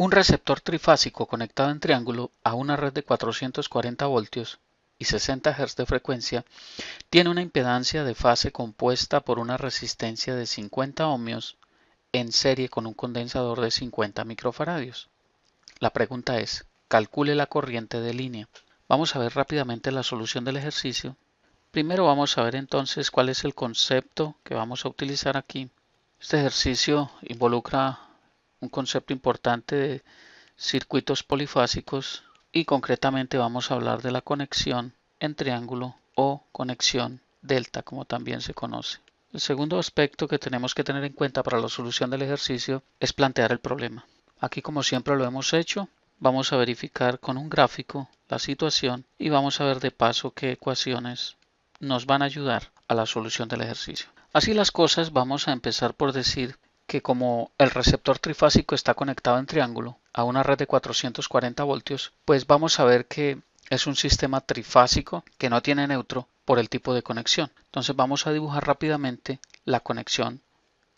Un receptor trifásico conectado en triángulo a una red de 440 voltios y 60 Hz de frecuencia tiene una impedancia de fase compuesta por una resistencia de 50 ohmios en serie con un condensador de 50 microfaradios. La pregunta es, calcule la corriente de línea. Vamos a ver rápidamente la solución del ejercicio. Primero vamos a ver entonces cuál es el concepto que vamos a utilizar aquí. Este ejercicio involucra un concepto importante de circuitos polifásicos y concretamente vamos a hablar de la conexión en triángulo o conexión delta, como también se conoce. El segundo aspecto que tenemos que tener en cuenta para la solución del ejercicio es plantear el problema. Aquí, como siempre lo hemos hecho, vamos a verificar con un gráfico la situación y vamos a ver de paso qué ecuaciones nos van a ayudar a la solución del ejercicio. Así las cosas, vamos a empezar por decir que como el receptor trifásico está conectado en triángulo a una red de 440 voltios, pues vamos a ver que es un sistema trifásico que no tiene neutro por el tipo de conexión. Entonces vamos a dibujar rápidamente la conexión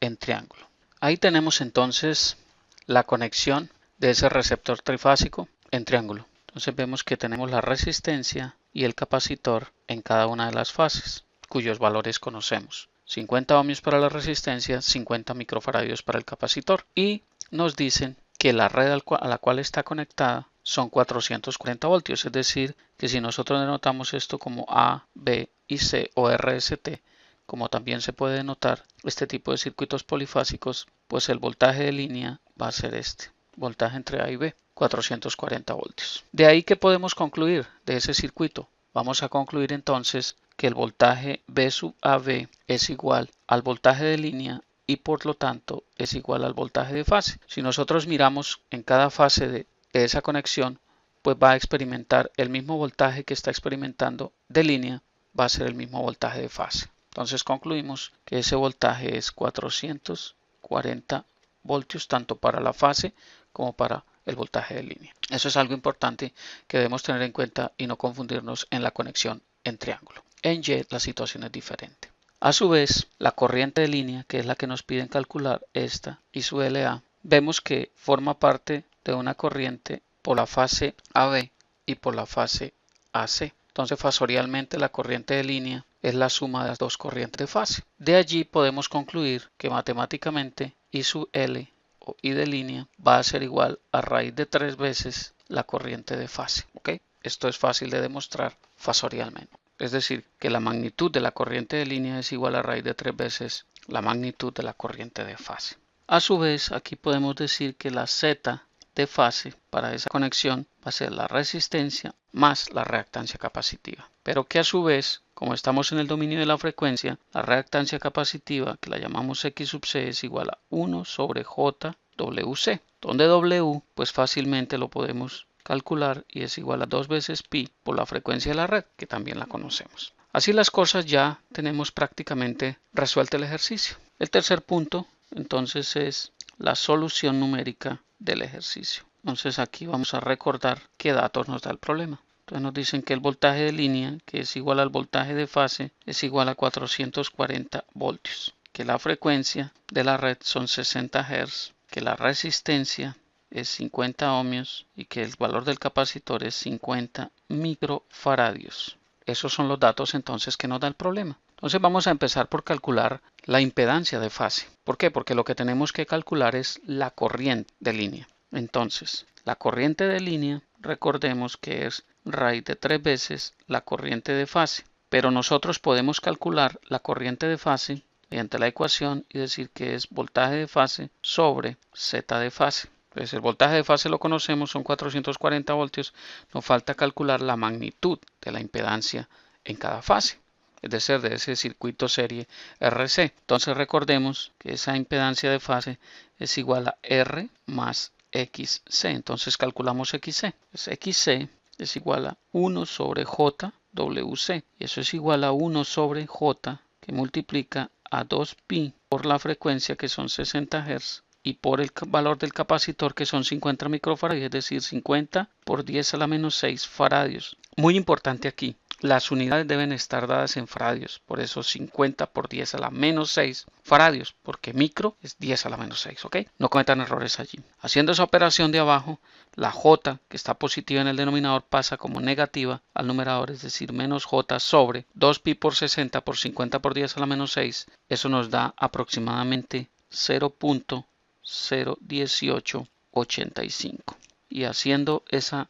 en triángulo. Ahí tenemos entonces la conexión de ese receptor trifásico en triángulo. Entonces vemos que tenemos la resistencia y el capacitor en cada una de las fases, cuyos valores conocemos. 50 ohmios para la resistencia, 50 microfaradios para el capacitor. Y nos dicen que la red a la cual está conectada son 440 voltios, es decir, que si nosotros denotamos esto como A, B y C o RST, como también se puede denotar este tipo de circuitos polifásicos, pues el voltaje de línea va a ser este, voltaje entre A y B, 440 voltios. De ahí que podemos concluir de ese circuito. Vamos a concluir entonces que el voltaje V sub AB es igual al voltaje de línea y por lo tanto es igual al voltaje de fase. Si nosotros miramos en cada fase de esa conexión, pues va a experimentar el mismo voltaje que está experimentando de línea, va a ser el mismo voltaje de fase. Entonces concluimos que ese voltaje es 440 voltios tanto para la fase como para el voltaje de línea. Eso es algo importante que debemos tener en cuenta y no confundirnos en la conexión en triángulo. En Y la situación es diferente. A su vez, la corriente de línea, que es la que nos piden calcular esta y su LA, vemos que forma parte de una corriente por la fase AB y por la fase AC. Entonces, fasorialmente la corriente de línea es la suma de las dos corrientes de fase. De allí podemos concluir que matemáticamente I sub L o I de línea va a ser igual a raíz de 3 veces la corriente de fase. ¿Okay? Esto es fácil de demostrar fasorialmente. Es decir, que la magnitud de la corriente de línea es igual a raíz de 3 veces la magnitud de la corriente de fase. A su vez, aquí podemos decir que la Z de fase para esa conexión va a ser la resistencia más la reactancia capacitiva. Pero que a su vez, como estamos en el dominio de la frecuencia, la reactancia capacitiva, que la llamamos X sub C, es igual a 1 sobre JWC, donde W pues fácilmente lo podemos calcular y es igual a 2 veces pi por la frecuencia de la red, que también la conocemos. Así las cosas, ya tenemos prácticamente resuelto el ejercicio. El tercer punto entonces es la solución numérica del ejercicio. Entonces aquí vamos a recordar qué datos nos da el problema. Entonces nos dicen que el voltaje de línea, que es igual al voltaje de fase, es igual a 440 voltios, que la frecuencia de la red son 60 Hz, que la resistencia es 50 ohmios y que el valor del capacitor es 50 microfaradios. Esos son los datos entonces que nos da el problema. Entonces vamos a empezar por calcular la impedancia de fase. ¿Por qué? Porque lo que tenemos que calcular es la corriente de línea. Entonces, la corriente de línea, recordemos que es raíz de 3 veces la corriente de fase. Pero nosotros podemos calcular la corriente de fase mediante la ecuación y decir que es voltaje de fase sobre Z de fase. Entonces el voltaje de fase lo conocemos, son 440 voltios. Nos falta calcular la magnitud de la impedancia en cada fase, es decir, de ese circuito serie RC. Entonces recordemos que esa impedancia de fase es igual a R más XC. Entonces calculamos XC. XC es igual a 1 sobre JWC. Y eso es igual a 1 sobre J, que multiplica a 2pi por la frecuencia, que son 60 Hz, y por el valor del capacitor, que son 50 microfaradios, es decir, 50 por 10 a la menos 6 faradios. Muy importante aquí, las unidades deben estar dadas en faradios, por eso 50 por 10 a la menos 6 faradios, porque micro es 10 a la menos 6, ¿ok? No cometan errores allí. Haciendo esa operación de abajo, la J que está positiva en el denominador pasa como negativa al numerador, es decir, menos J sobre 2pi por 60 por 50 por 10 a la menos 6. Eso nos da aproximadamente 0.01885. Y haciendo esa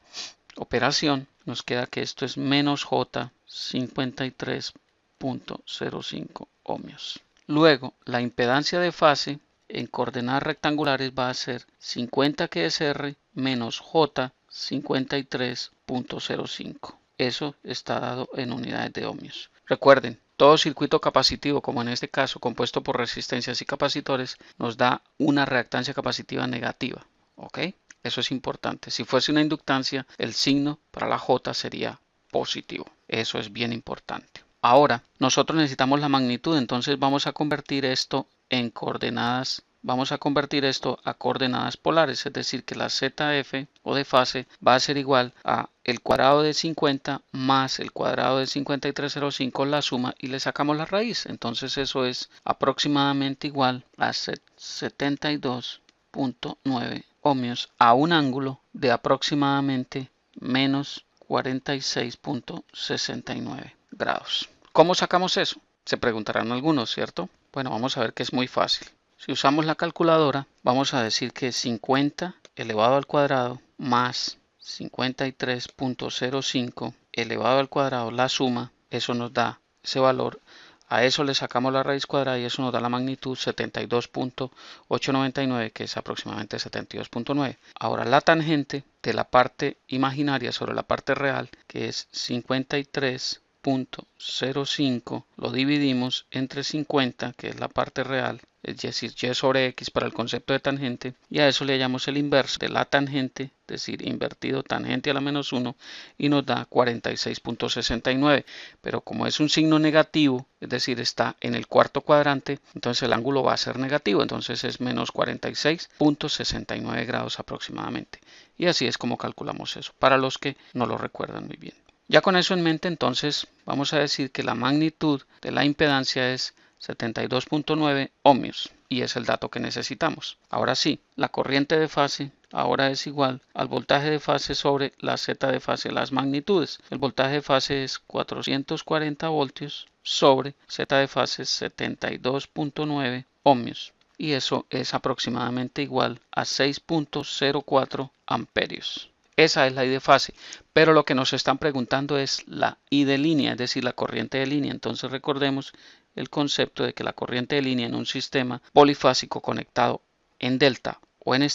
operación nos queda que esto es menos J 53.05 ohmios. Luego la impedancia de fase en coordenadas rectangulares va a ser 50 que es R menos J 53.05. Eso está dado en unidades de ohmios. Recuerden, todo circuito capacitivo, como en este caso compuesto por resistencias y capacitores, nos da una reactancia capacitiva negativa. ¿Ok? Eso es importante. Si fuese una inductancia, el signo para la J sería positivo. Eso es bien importante. Ahora, nosotros necesitamos la magnitud, entonces vamos a convertir esto en coordenadas. Vamos a convertir esto a coordenadas polares, es decir, que la ZF o de fase va a ser igual a el cuadrado de 50 más el cuadrado de 5305, la suma, y le sacamos la raíz. Entonces eso es aproximadamente igual a 72.9 ohmios a un ángulo de aproximadamente menos 46.69 grados. ¿Cómo sacamos eso? Se preguntarán algunos, ¿cierto? Bueno, vamos a ver que es muy fácil. Si usamos la calculadora, vamos a decir que 50 elevado al cuadrado más 53.05 elevado al cuadrado, la suma, eso nos da ese valor. A eso le sacamos la raíz cuadrada y eso nos da la magnitud 72.899, que es aproximadamente 72.9. Ahora la tangente de la parte imaginaria sobre la parte real, que es 53.05, lo dividimos entre 50, que es la parte real, es decir, y sobre x para el concepto de tangente, y a eso le llamamos el inverso de la tangente, es decir, invertido tangente a la menos 1, y nos da 46.69. Pero como es un signo negativo, es decir, está en el cuarto cuadrante, entonces el ángulo va a ser negativo, entonces es menos 46.69 grados aproximadamente. Y así es como calculamos eso, para los que no lo recuerdan muy bien. Ya con eso en mente, entonces vamos a decir que la magnitud de la impedancia es 72.9 ohmios, y es el dato que necesitamos. Ahora sí, la corriente de fase ahora es igual al voltaje de fase sobre la Z de fase, las magnitudes. El voltaje de fase es 440 voltios sobre Z de fase 72.9 ohmios, y eso es aproximadamente igual a 6.04 amperios. Esa es la I de fase, pero lo que nos están preguntando es la I de línea, es decir, la corriente de línea. Entonces recordemos el concepto de que la corriente de línea en un sistema polifásico conectado en delta o en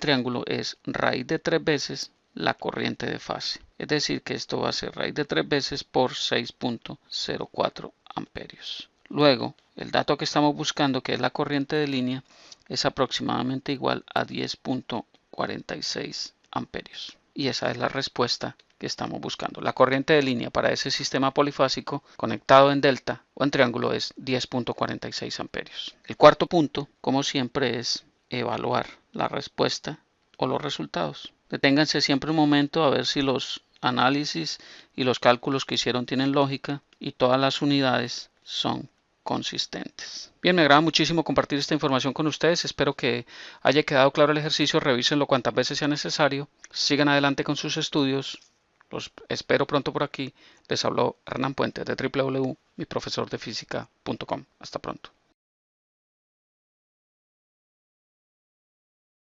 triángulo es raíz de 3 veces la corriente de fase. Es decir, que esto va a ser raíz de 3 veces por 6.04 amperios. Luego, el dato que estamos buscando, que es la corriente de línea, es aproximadamente igual a 10.46 amperios. Y esa es la respuesta que estamos buscando. La corriente de línea para ese sistema polifásico conectado en delta o en triángulo es 10.46 amperios. El cuarto punto, como siempre, es evaluar la respuesta o los resultados. Deténganse siempre un momento a ver si los análisis y los cálculos que hicieron tienen lógica y todas las unidades son consistentes. Bien, me agrada muchísimo compartir esta información con ustedes. Espero que haya quedado claro el ejercicio. Revísenlo cuantas veces sea necesario. Sigan adelante con sus estudios. Los espero pronto por aquí. Les habló Hernán Puente de www.miprofesordefísica.com. Hasta pronto.